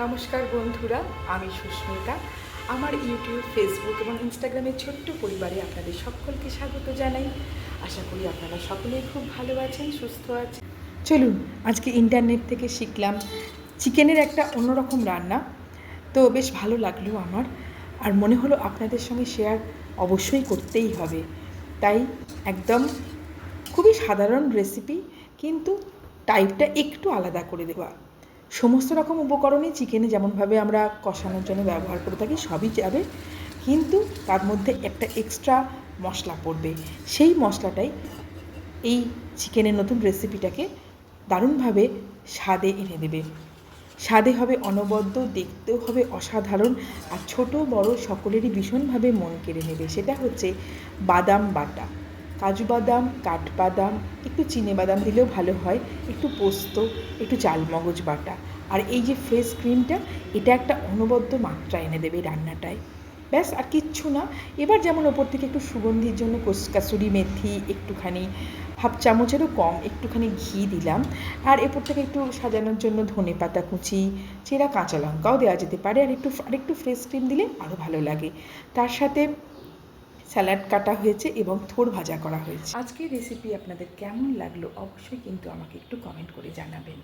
নমস্কার বন্ধুরা, আমি সুস্মিতা। আমার ইউটিউব, ফেসবুক এবং ইনস্টাগ্রামের ছোট্ট পরিবারে আপনাদের সকলকে স্বাগত জানাই। আশা করি আপনারা সকলেই খুব ভালো আছেন, সুস্থ আছেন। চলুন, আজকে ইন্টারনেট থেকে শিখলাম চিকেনের একটা অন্যরকম রান্না। তো বেশ ভালো লাগলো আমার, আর মনে হলো আপনাদের সঙ্গে শেয়ার অবশ্যই করতেই হবে। তাই একদম খুবই সাধারণ রেসিপি, কিন্তু টাইপটা একটু আলাদা করে দেওয়া। সমস্ত রকম উপকরণই চিকেনে যেমনভাবে আমরা কষানোর জন্য ব্যবহার করে থাকি সবই যাবে, কিন্তু তার মধ্যে একটা এক্সট্রা মশলা পড়বে। সেই মশলাটাই এই চিকেনের নতুন রেসিপিটাকে দারুণভাবে স্বাদে এনে দেবে। স্বাদে হবে অনবদ্য, দেখতেও হবে অসাধারণ, আর ছোট বড় সকলেরই ভীষণভাবে মন কেড়ে নেবে। সেটা হচ্ছে বাদাম বাটা। কাজু বাদাম, কাঠবাদাম, একটু চিনে বাদাম দিলেও ভালো হয়, একটু পোস্ত, একটু চালমগজ বাটা, আর এই যে ফ্রেশ ক্রিমটা, এটা একটা অনবদ্য মাত্রা এনে দেবে রান্নাটায়। ব্যাস, আর কিচ্ছু না। এবার যেমন ওপর থেকে একটু সুগন্ধির জন্য কাসুরি মেথি, একটুখানি হাফ চামচেরও কম একটুখানি ঘি দিলাম, আর এরপর থেকে একটু সাজানোর জন্য ধনে পাতা কুচি, চেরা কাঁচা লঙ্কাও দেওয়া যেতে পারে, আর একটু ফ্রেশ ক্রিম দিলে আরও ভালো লাগে। তার সাথে স্যালাড কাটা হয়েছে এবং থোড় ভাজা করা হয়েছে। আজকের রেসিপি আপনাদের কেমন লাগলো অবশ্যই কিন্তু আমাকে একটু কমেন্ট করে জানাবেন।